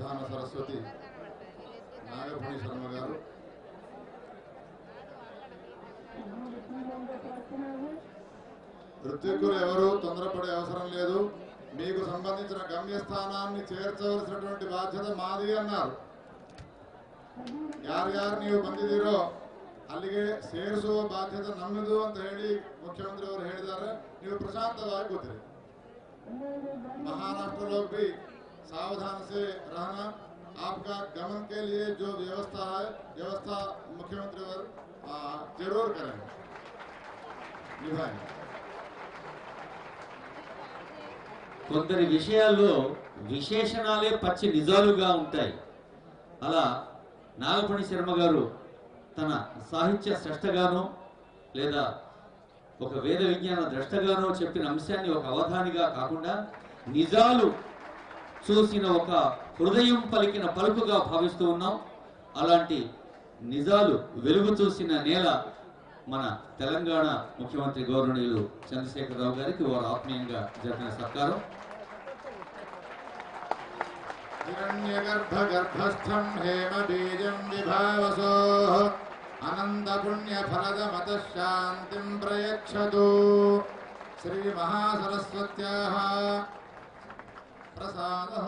ప్రధాన సరస్వతి నాగపూడి శర్మ గారు ఋత్వికులు ఎవరు తొందరపడే అవసరం లేదు. మీకు సంబంధించిన గమ్యస్థానాన్ని చేర్చవలసినటువంటి బాధ్యత మాది అన్నారు. ಯಾರ್ಯಾರು ನೀವು ಬಂದಿದ್ದೀರೋ ಅಲ್ಲಿಗೆ ಸೇರಿಸುವ ಬಾಧ್ಯತೆ ನಮ್ಮದು ಅಂತ ಹೇಳಿ ಮುಖ್ಯಮಂत्री ಅವರು ಹೇಳಿದ್ದಾರೆ. ನೀವು ಪ್ರಶಾಂತವಾಗಿ ಕೂತಿರಿ. महाराष्ट्र लोग भी सावधान से रहना. आपका गमन के लिए जो व्यवस्था है व्यवस्था मुख्यमंत्री और जरूर करेंगे, निभाएंगे. కొందరి విషయాల్లో విశేషణాలే పచ్చి నిజాలుగా ఉంటాయి. అలా నాగపూడి శర్మ గారు తన సాహిత్య స్రష్టగానో లేదా ఒక వేద విజ్ఞాన ద్రష్టగానో చెప్పిన అంశాన్ని ఒక అవధానిగా కాకుండా నిజాలు చూసిన ఒక హృదయం పలికిన పలుకుగా భావిస్తూ ఉన్నాం. అలాంటి నిజాలు వెలుగు చూసిన నేల మన తెలంగాణ ముఖ్యమంత్రి గౌరవనీయులు చంద్రశేఖరరావు గారికి వారు ఆత్మీయంగా జరిగిన సత్కారం. हिरण्यगर्भगर्भस्थं हेमबीजं विभावसो अनन्तपुण्यफलदमतः शान्तिं प्रयच्छतु. श्रीमहासरस्वत्याः प्रसादः.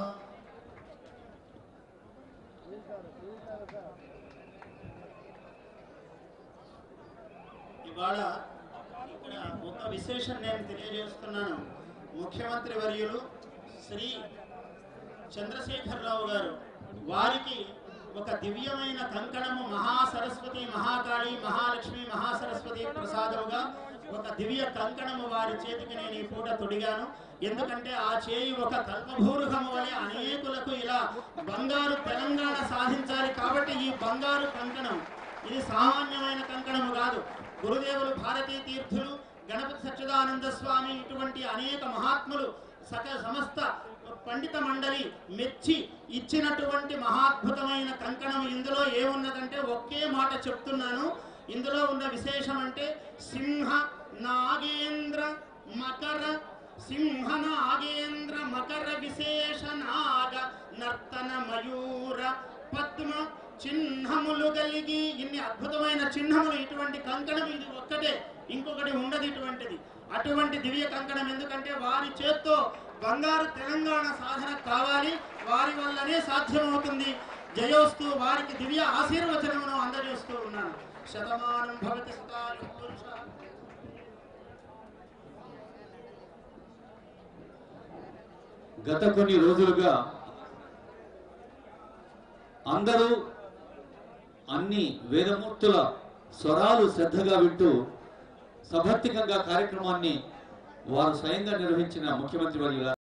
ఇవాళ ఇక్కడ ఒక విశేషం నేను తెలియజేస్తున్నాను. ముఖ్యమంత్రి వర్యులు శ్రీ చంద్రశేఖరరావు గారు వారికి ఒక దివ్యమైన కంకణము మహాసరస్వతి మహాకాళి మహాలక్ష్మి మహాసరస్వతి ప్రసాదముగా ఒక దివ్య కంకణము వారి చేతికి నేను ఈ పూట తొడిగాను. ఎందుకంటే ఆ చేయి ఒక కల్పభూరుహము వలె అనేకులకు ఇలా బంగారు తెలంగాణ సాధించాలి కాబట్టి ఈ బంగారు కంకణం ఇది సామాన్యమైన కంకణము కాదు. గురుదేవులు భారతీ తీర్థులు గణపతి సచ్చిదానంద స్వామి ఇటువంటి అనేక మహాత్ములు సమస్త పండిత మండలి మెచ్చి ఇచ్చినటువంటి మహాద్భుతమైన కంకణం. ఇందులో ఏమున్నదంటే ఒకే మాట చెప్తున్నాను. ఇందులో ఉన్న విశేషం అంటే సింహ నాగేంద్ర మకర విశేష నాగ నర్తన మయూర పద్మ చిహ్నములు కలిగి ఇన్ని అద్భుతమైన చిహ్నములు. ఇటువంటి కంకణం ఇది ఒక్కటే, ఇంకొకటి ఉండదు ఇటువంటిది. అటువంటి దివ్య కంకణం ఎందుకంటే వారి చేత్తో బంగారు తెలంగాణ సాధన కావాలి, వారి వల్లనే సాధ్యమవుతుంది. జయోస్తు. వారికి దివ్య ఆశీర్వచనమును అందజేస్తూ ఉన్నాను. శతమానం భవతి సుతాయు పురుష. గత కొన్ని రోజులుగా అందరూ అన్ని వేదమూర్తుల స్వరాలు శ్రద్ధగా వింటూ సభక్తికంగా కార్యక్రమాన్ని వారు స్వయంగా నిర్వహించిన ముఖ్యమంత్రి వర్యుల